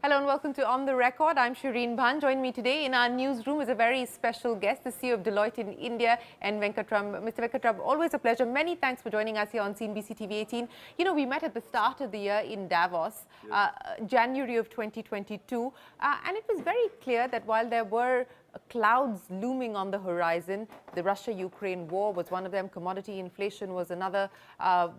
Hello and welcome to On the Record. I'm Shireen Bhan. Joining me today in our newsroom is a very special guest, the CEO of Deloitte in India, and Venkatram. Mr. Venkatram, always a pleasure. Many thanks for joining us here on CNBC-TV18. You know, we met at the start of the year in Davos, January of 2022, and it was very clear that while there were clouds looming on the horizon, the Russia-Ukraine war was one of them, commodity inflation was another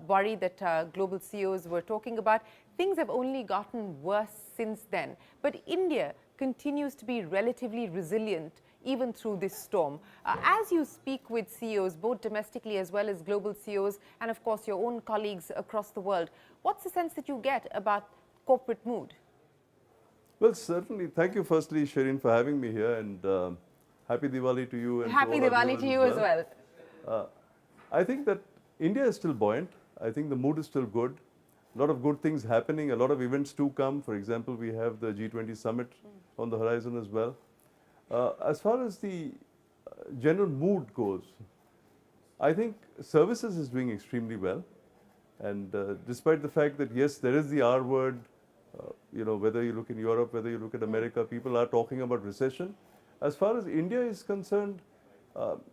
worry that global CEOs were talking about. Things have only gotten worse since then. But India continues to be relatively resilient even through this storm. As you speak with CEOs, both domestically as well as global CEOs, and of course your own colleagues across the world, what's the sense that you get about corporate mood? Well, certainly. Thank you, firstly, Shireen, for having me here, and happy Diwali to you. And happy Diwali to you as well. I think that India is still buoyant. I think the mood is still good. A lot of good things happening, a lot of events to come. For example, we have the G20 summit on the horizon as well. As far as the general mood goes, I think services is doing extremely well. And despite the fact that, yes, there is the R word, you know, whether you look in Europe, whether you look at America, people are talking about recession. As far as India is concerned,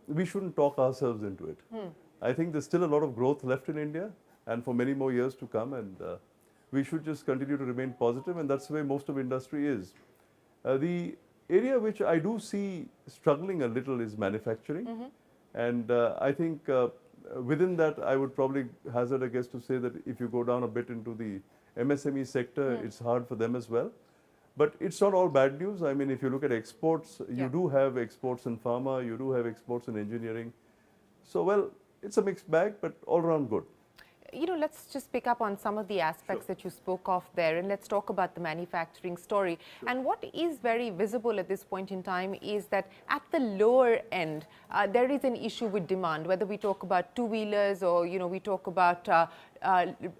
we shouldn't talk ourselves into it. I think there's still a lot of growth left in India, and for many more years to come, and we should just continue to remain positive, and that's the way most of industry is. The area which I do see struggling a little is manufacturing, and I think within that I would probably hazard a guess to say that if you go down a bit into the MSME sector, it's hard for them as well. But it's not all bad news. I mean, if you look at exports, you do have exports in pharma, you do have exports in engineering. So, well, it's a mixed bag, but all around good. You know, let's just pick up on some of the aspects that you spoke of there, and let's talk about the manufacturing story. And what is very visible at this point in time is that at the lower end, there is an issue with demand, whether we talk about two-wheelers or, you know, we talk about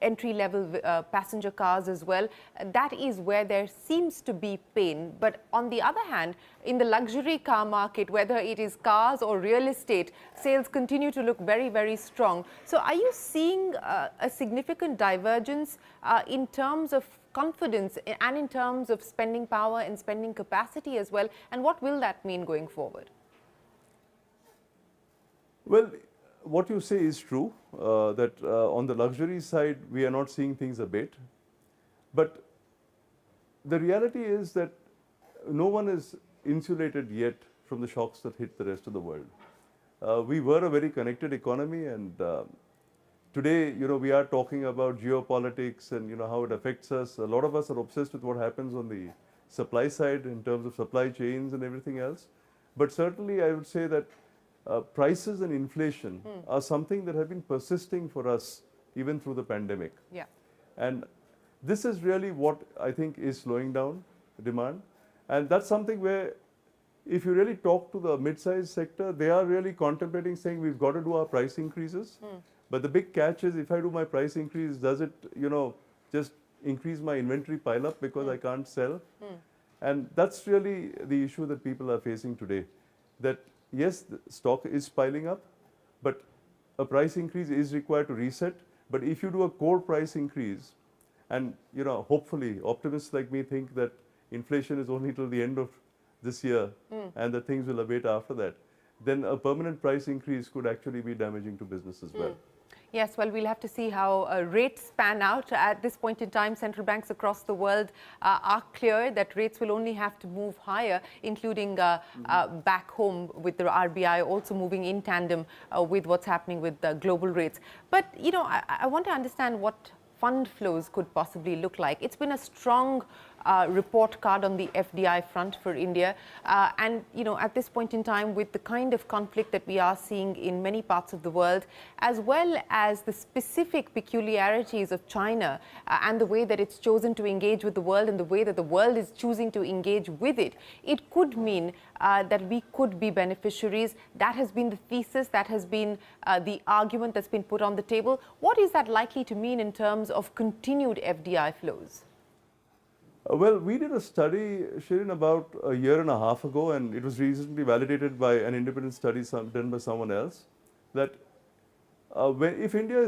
entry-level passenger cars as well. That is where there seems to be pain. But on the other hand, in the luxury car market, whether it is cars or real estate, sales continue to look very, very strong. So are you seeing a significant divergence in terms of confidence and in terms of spending power and spending capacity as well? And what will that mean going forward? Well, what you say is true, that on the luxury side, we are not seeing things abate. But the reality is that no one is insulated yet from the shocks that hit the rest of the world. We were a very connected economy, and today, you know, we are talking about geopolitics and, you know, how it affects us. A lot of us are obsessed with what happens on the supply side in terms of supply chains and everything else. But certainly, I would say that prices and inflation are something that have been persisting for us even through the pandemic. Yeah. And this is really what I think is slowing down demand. And that's something where if you really talk to the mid-sized sector, they are really contemplating saying we've got to do our price increases. But the big catch is if I do my price increase, does it, you know, just increase my inventory pile up because I can't sell? And that's really the issue that people are facing today. That yes, the stock is piling up, but a price increase is required to reset. But if you do a core price increase, and, you know, hopefully optimists like me think that inflation is only till the end of this year and that things will abate after that, then a permanent price increase could actually be damaging to business as well. Yes, well, we'll have to see how rates pan out. At this point in time, central banks across the world are clear that rates will only have to move higher, including back home with the RBI also moving in tandem with what's happening with global rates. But, you know, I want to understand what fund flows could possibly look like. It's been a strong report card on the FDI front for India. And, you know, at this point in time, with the kind of conflict that we are seeing in many parts of the world, as well as the specific peculiarities of China and the way that it's chosen to engage with the world and the way that the world is choosing to engage with it, it could mean that we could be beneficiaries. That has been the thesis, that has been the argument that's been put on the table. What is that likely to mean in terms of continued FDI flows? Well, we did a study, Shirin, about a year and a half ago, and it was recently validated by an independent study done by someone else, that when India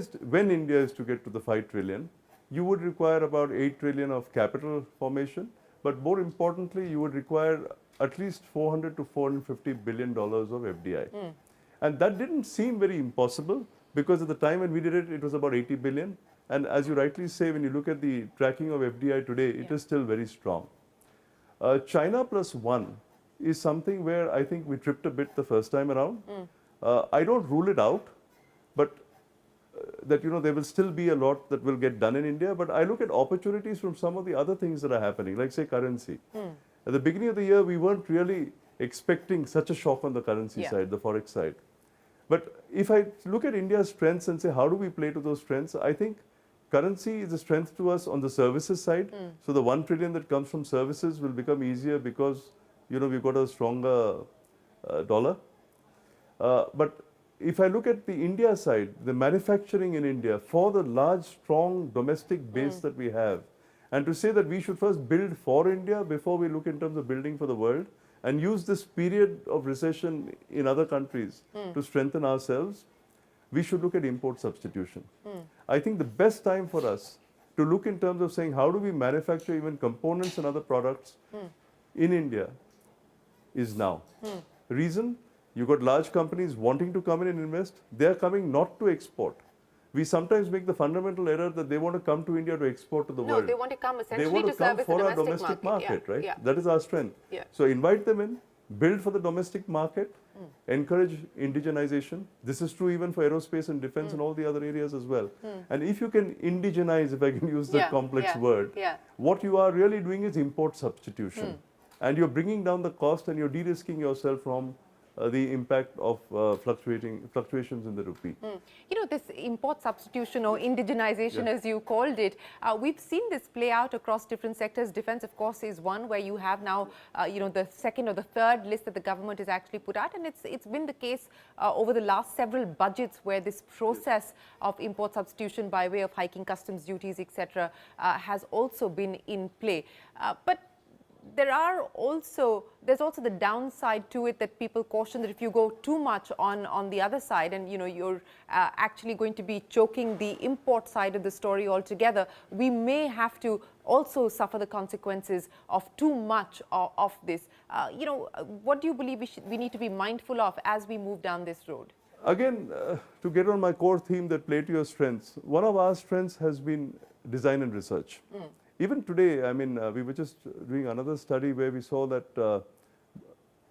is to get to the 5 trillion, you would require about 8 trillion of capital formation, but more importantly, you would require at least $400 to $450 billion of FDI. And that didn't seem very impossible, because at the time when we did it, it was about 80 billion. And as you rightly say, when you look at the tracking of FDI today, it is still very strong. China plus one is something where I think we tripped a bit the first time around. I don't rule it out, but that there will still be a lot that will get done in India. But I look at opportunities from some of the other things that are happening, like say currency. At the beginning of the year, we weren't really expecting such a shock on the currency side, the forex side. But if I look at India's strengths and say, how do we play to those strengths? I think currency is a strength to us on the services side. So the 1 trillion that comes from services will become easier because, we've got a stronger dollar. But if I look at the India side, the manufacturing in India, for the large, strong domestic base that we have, and to say that we should first build for India before we look in terms of building for the world, and use this period of recession in other countries to strengthen ourselves, we should look at import substitution. I think the best time for us to look in terms of saying how do we manufacture even components and other products in India is now. Reason? You've got large companies wanting to come in and invest. They're coming not to export. We sometimes make the fundamental error that they want to come to India to export to the world. No, they want to come essentially they want to come service for the our domestic market, right? Yeah. That is our strength. So invite them in, build for the domestic market, encourage indigenization. This is true even for aerospace and defense and all the other areas as well. And if you can indigenize, if I can use that complex word, what you are really doing is import substitution. And you're bringing down the cost and you're de-risking yourself from the impact of fluctuations in the rupee. This import substitution or indigenization, as you called it, we've seen this play out across different sectors. Defense, of course, is one where you have now, the second or the third list that the government has actually put out. And it's been the case over the last several budgets where this process of import substitution by way of hiking customs duties, etc., has also been in play. But there's also the downside to it, that people caution that if you go too much on the other side and you're actually going to be choking the import side of the story altogether, we may have to also suffer the consequences of too much of this. What do you believe we need to be mindful of as we move down this road? Again, to get on my core theme that play to your strengths, one of our strengths has been design and research. Even today, I mean, we were just doing another study where we saw that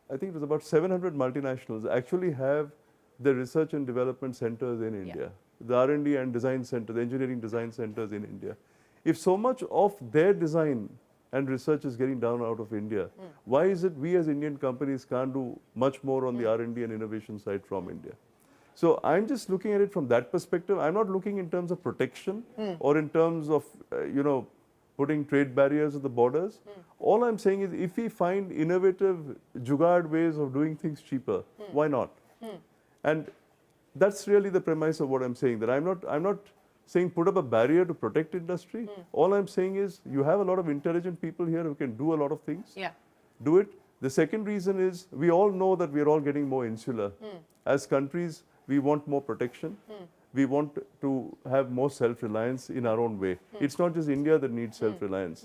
I think it was about 700 multinationals actually have their research and development centers in India, the R&D and design center, the engineering design centers in India. If so much of their design and research is getting down out of India, why is it we as Indian companies can't do much more on the R&D and innovation side from India? So I'm just looking at it from that perspective. I'm not looking in terms of protection or in terms of, putting trade barriers at the borders. All I'm saying is if we find innovative, jugaad ways of doing things cheaper, why not? And that's really the premise of what I'm saying, that I'm not saying put up a barrier to protect industry. All I'm saying is you have a lot of intelligent people here who can do a lot of things. Do it. The second reason is we all know that we're all getting more insular. As countries, we want more protection. We want to have more self-reliance in our own way. It's not just India that needs self-reliance.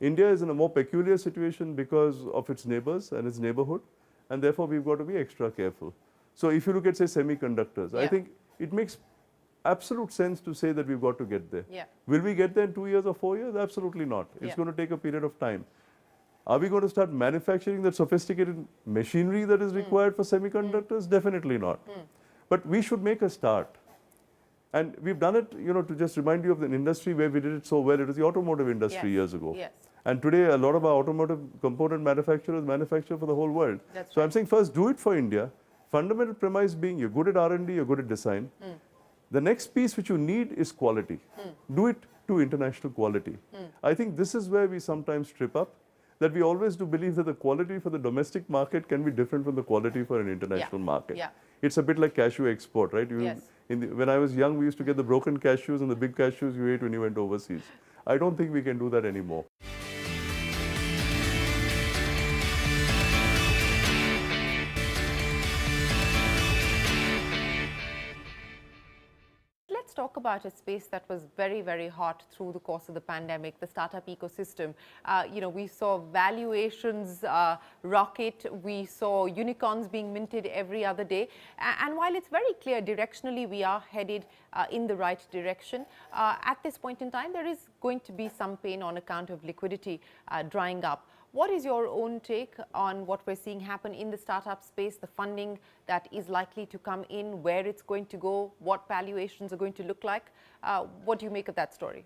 India is in a more peculiar situation because of its neighbors and its neighborhood, and therefore we've got to be extra careful. So if you look at, say, semiconductors, I think it makes absolute sense to say that we've got to get there. Will we get there in 2 years or 4 years? Absolutely not. It's going to take a period of time. Are we going to start manufacturing that sophisticated machinery that is required for semiconductors? Definitely not. But we should make a start. And we've done it, to just remind you of an industry where we did it so well. It was the automotive industry years ago. And today, a lot of our automotive component manufacturers manufacture for the whole world. So I'm saying first do it for India. Fundamental premise being you're good at R&D, you're good at design. The next piece which you need is quality. Do it to international quality. I think this is where we sometimes trip up, that we always do believe that the quality for the domestic market can be different from the quality for an international market. It's a bit like cashew export, right? When I was young, we used to get the broken cashews and the big cashews you ate when you went overseas. I don't think we can do that anymore. Let's talk talk about a space that was very, very hot through the course of the pandemic, the startup ecosystem. We saw valuations rocket. We saw unicorns being minted every other day. And while it's very clear directionally we are headed in the right direction, at this point in time, there is going to be some pain on account of liquidity drying up. What is your own take on what we're seeing happen in the startup space, the funding that is likely to come in, where it's going to go, what valuations are going to look like? What do you make of that story?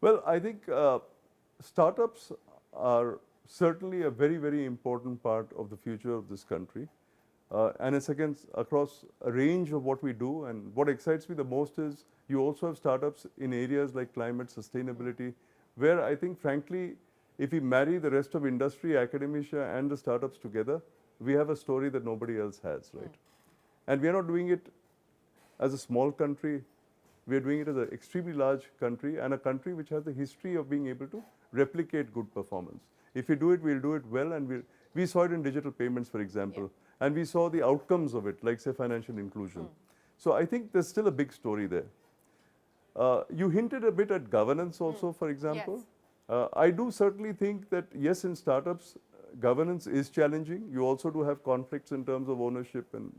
Well, I think startups are certainly a very, very important part of the future of this country. And it's across a range of what we do. And what excites me the most is you also have startups in areas like climate, sustainability, where I think, frankly, if we marry the rest of industry, academia, and the startups together, we have a story that nobody else has, right? And we are not doing it as a small country. We are doing it as an extremely large country, and a country which has the history of being able to replicate good performance. If we do it, we'll do it well, and we saw it in digital payments, for example, and we saw the outcomes of it, like, say, financial inclusion. So I think there's still a big story there. You hinted a bit at governance also, for example. Yes. I do certainly think that, yes, in startups, governance is challenging. You also do have conflicts in terms of ownership and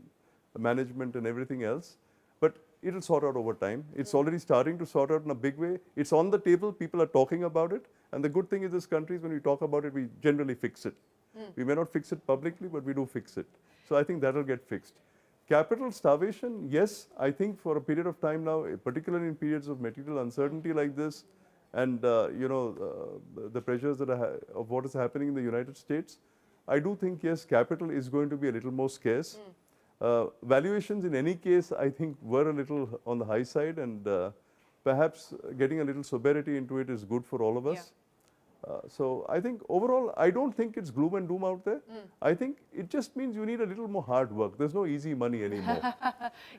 management and everything else. But it'll sort out over time. It's already starting to sort out in a big way. It's on the table. People are talking about it. And the good thing is this country is when we talk about it, we generally fix it. We may not fix it publicly, but we do fix it. So I think that'll get fixed. Capital starvation, yes, I think for a period of time now, particularly in periods of material uncertainty like this, and the pressures that of what is happening in the United States, I do think, yes, capital is going to be a little more scarce. Valuations in any case, I think, were a little on the high side, and perhaps getting a little sobriety into it is good for all of us. So I think overall, I don't think it's gloom and doom out there. I think it just means you need a little more hard work. There's no easy money anymore.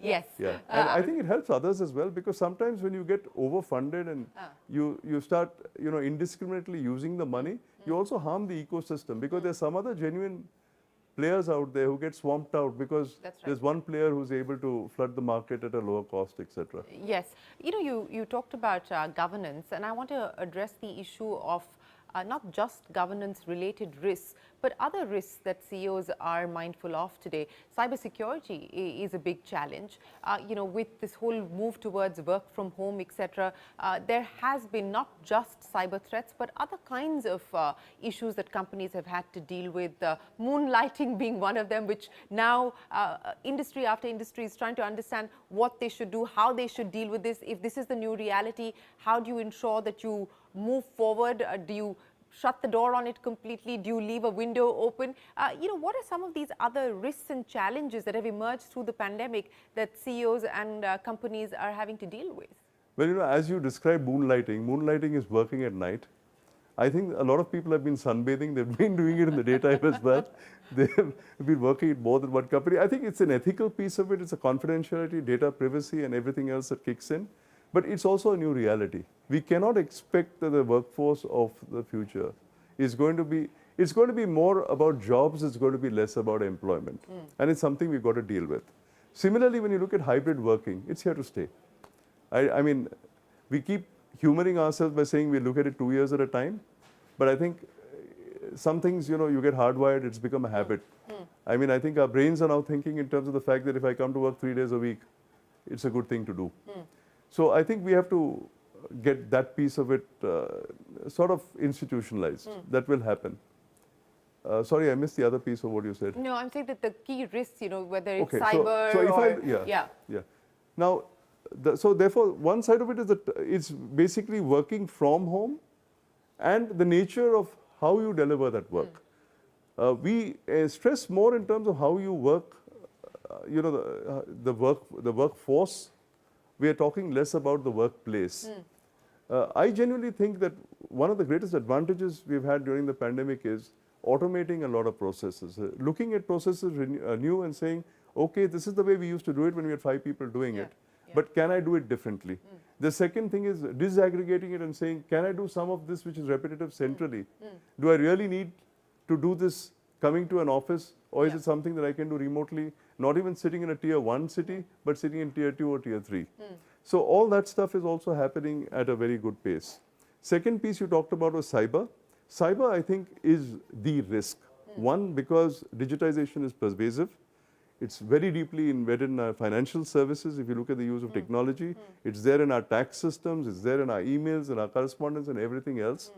Yes. Yeah, and I think it helps others as well, because sometimes when you get overfunded and you start, indiscriminately using the money, you also harm the ecosystem, because there's some other genuine players out there who get swamped out because there's one player who's able to flood the market at a lower cost, etc. Yes. You talked about governance, and I want to address the issue of not just governance-related risks, but other risks that CEOs are mindful of today. Cybersecurity is a big challenge. With this whole move towards work from home, etc., there has been not just cyber threats, but other kinds of issues that companies have had to deal with, moonlighting being one of them, which now industry after industry is trying to understand what they should do, how they should deal with this. If this is the new reality, how do you ensure that you move forward? Do you shut the door on it completely? Do you leave a window open? What are some of these other risks and challenges that have emerged through the pandemic that CEOs and companies are having to deal with? Well, as you described moonlighting is working at night. I think a lot of people have been sunbathing. They've been doing it in the daytime as well. They've been working at more than one company. I think it's an ethical piece of it. It's a confidentiality, data privacy, and everything else that kicks in. But it's also a new reality. We cannot expect that the workforce of the future is going to be, it's going to be more about jobs, it's going to be less about employment. And it's something we've got to deal with. Similarly, when you look at hybrid working, it's here to stay. I mean, we keep humoring ourselves by saying we look at it 2 years at a time. But I think some things, you get hardwired, it's become a habit. I mean, I think our brains are now thinking in terms of the fact that if I come to work 3 days a week, it's a good thing to do. So I think we have to get that piece of it sort of institutionalized. That will happen. Sorry, I missed the other piece of what you said. No, I'm saying that the key risks, whether it's cyber so if or... Now, so therefore, one side of it is that it's basically working from home and the nature of how you deliver that work. We stress more in terms of how you work, the workforce. We are talking less about the workplace. I genuinely think that one of the greatest advantages we've had during the pandemic is automating a lot of processes, looking at processes new and saying, okay, this is the way we used to do it when we had 5 people doing it, but can I do it differently? The second thing is disaggregating it and saying, can I do some of this which is repetitive centrally? Do I really need to do this coming to an office, or is it something that I can do remotely, not even sitting in a tier 1 city, but sitting in tier 2 or tier 3? So all that stuff is also happening at a very good pace. Second piece you talked about was cyber. Cyber, I think, is the risk. One, because digitization is pervasive. It's very deeply embedded in our financial services. If you look at the use of technology, it's there in our tax systems, it's there in our emails and our correspondence and everything else.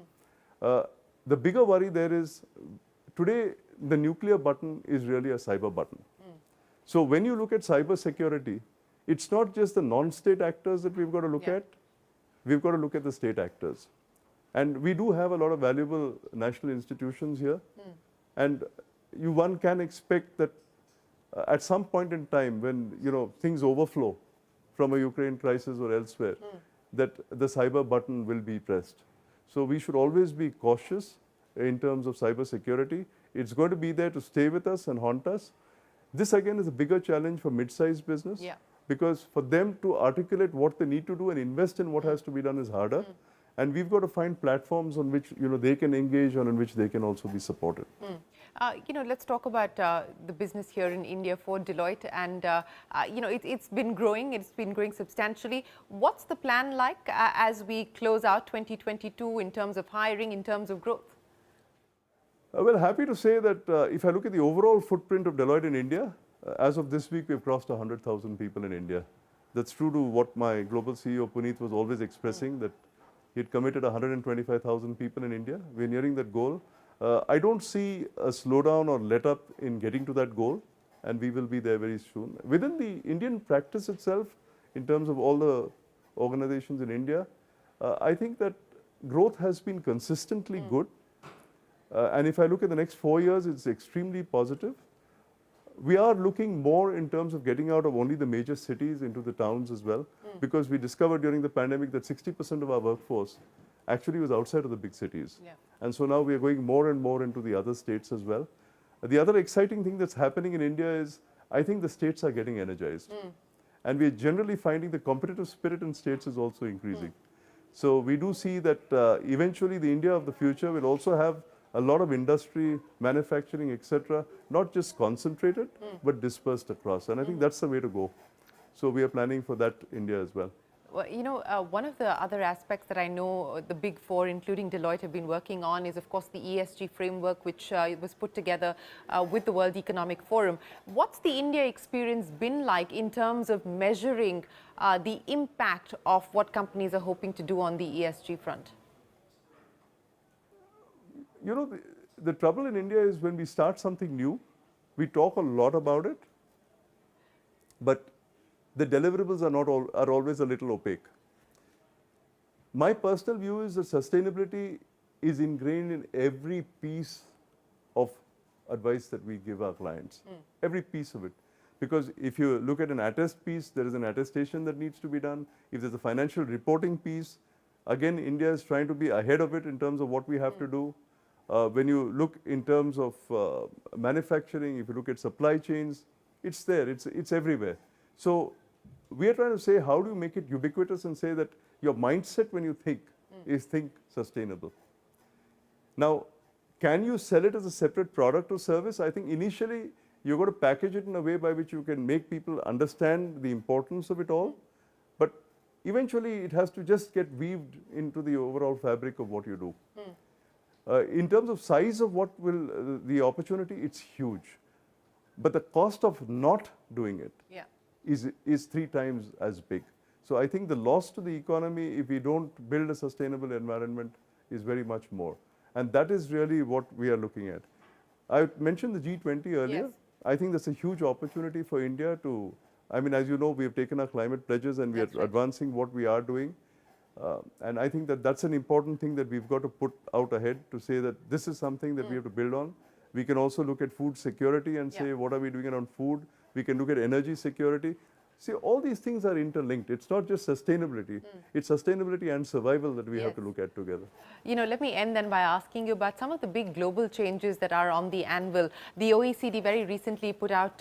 The bigger worry there is, today, the nuclear button is really a cyber button. So when you look at cyber security, it's not just the non-state actors that we've got to look at, we've got to look at the state actors. And we do have a lot of valuable national institutions here. And one can expect that at some point in time when things overflow from a Ukraine crisis or elsewhere, that the cyber button will be pressed. So we should always be cautious in terms of cyber security. It's going to be there to stay with us and haunt us. This again is a bigger challenge for mid-sized business, because for them to articulate what they need to do and invest in what has to be done is harder. And we've got to find platforms on which they can engage on, which they can also be supported. Let's talk about the business here in India for Deloitte, and it's been growing. It's been growing substantially. What's the plan like as we close out 2022 in terms of hiring, in terms of growth? Well, happy to say that if I look at the overall footprint of Deloitte in India, as of this week, we've crossed 100,000 people in India. That's true to what my global CEO, Puneet, was always expressing, that he'd committed 125,000 people in India. We're nearing that goal. I don't see a slowdown or let up in getting to that goal, and we will be there very soon. Within the Indian practice itself, in terms of all the organizations in India, I think that growth has been consistently good. And if I look at the next 4 years, it's extremely positive. We are looking more in terms of getting out of only the major cities into the towns as well, because we discovered during the pandemic that 60% of our workforce actually was outside of the big cities. And so now we are going more and more into the other states as well. The other exciting thing that's happening in India is, I think the states are getting energized. And we're generally finding the competitive spirit in states is also increasing. So we do see that eventually the India of the future will also have a lot of industry, manufacturing, etc., not just concentrated, but dispersed across. And I think that's the way to go. So we are planning for that India as well. Well, one of the other aspects that I know the Big Four, including Deloitte, have been working on is, of course, the ESG framework, which was put together with the World Economic Forum. What's the India experience been like in terms of measuring the impact of what companies are hoping to do on the ESG front? The trouble in India is when we start something new, we talk a lot about it, but the deliverables are always a little opaque. My personal view is that sustainability is ingrained in every piece of advice that we give our clients, every piece of it. Because if you look at an attest piece, there is an attestation that needs to be done. If there's a financial reporting piece, again, India is trying to be ahead of it in terms of what we have to do. When you look in terms of manufacturing, if you look at supply chains, it's there, it's everywhere. So we are trying to say, how do you make it ubiquitous and say that your mindset when you think is think sustainable. Now, can you sell it as a separate product or service? I think initially you've got to package it in a way by which you can make people understand the importance of it all. But eventually it has to just get weaved into the overall fabric of what you do. In terms of size of what will the opportunity, it's huge. But the cost of not doing it is 3 times as big. So I think the loss to the economy if we don't build a sustainable environment is very much more. And that is really what we are looking at. I mentioned the G20 earlier. Yes. I think that's a huge opportunity for India to, I mean, as you know, we have taken our climate pledges and we are advancing what we are doing. And I think that that's an important thing that we've got to put out ahead to say that this is something that we have to build on. We can also look at food security and say, what are we doing around food? We can look at energy security. See, all these things are interlinked. It's not just sustainability. It's sustainability and survival that we have to look at together. You know, let me end then by asking you about some of the big global changes that are on the anvil. The OECD very recently put out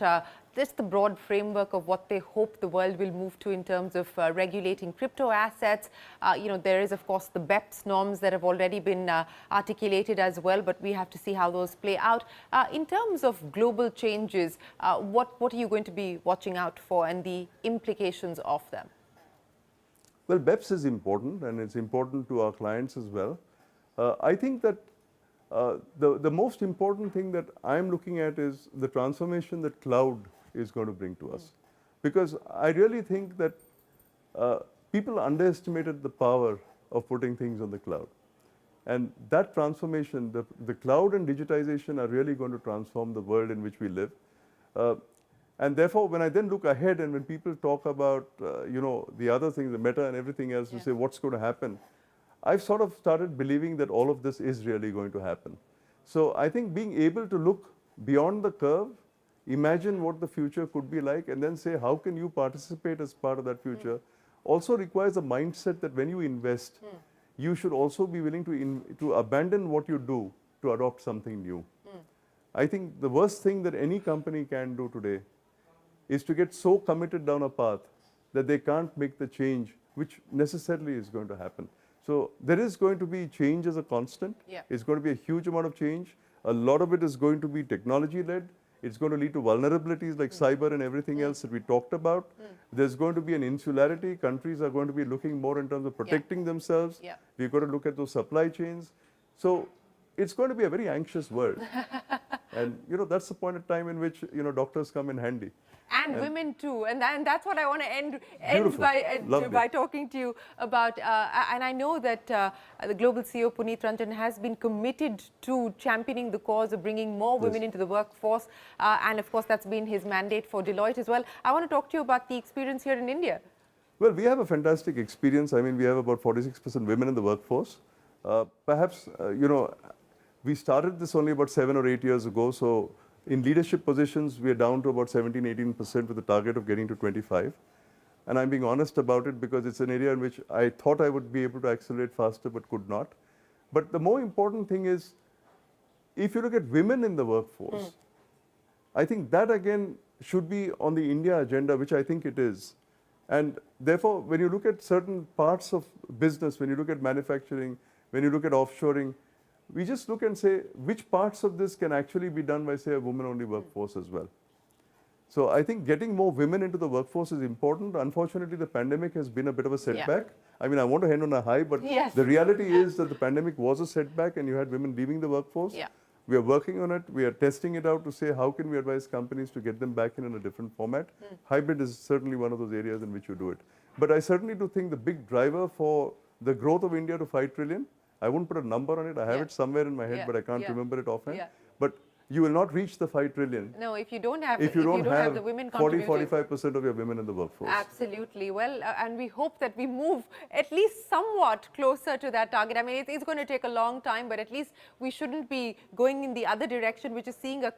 just the broad framework of what they hope the world will move to in terms of regulating crypto assets. You know, there is, of course, the BEPS norms that have already been articulated as well, but we have to see how those play out. In terms of global changes, what are you going to be watching out for and the implications of them? Well, BEPS is important, and it's important to our clients as well. I think that the most important thing that I'm looking at is the transformation that cloud is going to bring to us. Because I really think that people underestimated the power of putting things on the cloud. And that transformation, the cloud and digitization are really going to transform the world in which we live. And therefore, when I then look ahead and when people talk about, the other things, the meta and everything else, to say what's going to happen, I've sort of started believing that all of this is really going to happen. So I think being able to look beyond the curve, imagine what the future could be like, and then say, how can you participate as part of that future, also requires a mindset that when you invest, you should also be willing to abandon what you do to adopt something new. I think the worst thing that any company can do today is to get so committed down a path that they can't make the change which necessarily is going to happen. So there is going to be change as a constant. It's going to be a huge amount of change. A lot of it is going to be technology-led. It's going to lead to vulnerabilities like cyber and everything else that we talked about. There's going to be an insularity. Countries are going to be looking more in terms of protecting themselves. We've got to look at those supply chains. So it's going to be a very anxious world. And, that's the point of time in which, doctors come in handy. And women too, and that's what I want to end by talking to you about. And I know that the global CEO Puneet Ranjan has been committed to championing the cause of bringing more women into the workforce, and of course that's been his mandate for Deloitte as well. I want to talk to you about the experience here in India. Well, we have a fantastic experience. I mean, we have about 46% women in the workforce. Perhaps, we started this only about 7 or 8 years ago, so in leadership positions, we are down to about 17-18% with a target of getting to 25. And I'm being honest about it because it's an area in which I thought I would be able to accelerate faster but could not. But the more important thing is, if you look at women in the workforce, I think that again should be on the India agenda, which I think it is. And therefore, when you look at certain parts of business, when you look at manufacturing, when you look at offshoring, we just look and say, which parts of this can actually be done by, say, a women-only workforce as well. So I think getting more women into the workforce is important. Unfortunately, the pandemic has been a bit of a setback. I mean, I want to end on a high, but the reality is that the pandemic was a setback and you had women leaving the workforce. We are working on it. We are testing it out to say, how can we advise companies to get them back in a different format? Hybrid is certainly one of those areas in which you do it. But I certainly do think the big driver for the growth of India to 5 trillion, I won't put a number on it. I have it somewhere in my head, but I can't remember it offhand. But you will not reach the 5 trillion. No, if you don't have the women 40-45% of your women in the workforce. Absolutely. Well, and we hope that we move at least somewhat closer to that target. I mean, it's going to take a long time, but at least we shouldn't be going in the other direction, which is seeing a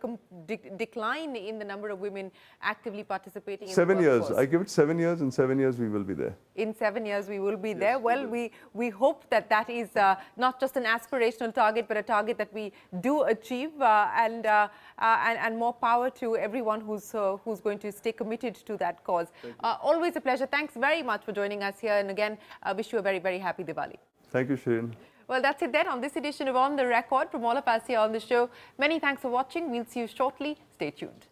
decline in the number of women actively participating in the workforce. 7 years. I give it 7 years. In 7 years, we will be there. In 7 years, we will be there. Well, we hope that that is not just an aspirational target, but a target that we do achieve, and more power to everyone who's going to stay committed to that cause. Always a pleasure. Thanks very much for joining us here, and again, wish you a very, very happy Diwali. Thank you, Shirin. Well, that's it then on this edition of On the Record from all of us here on the show. Many thanks for watching. We'll see you shortly. Stay tuned.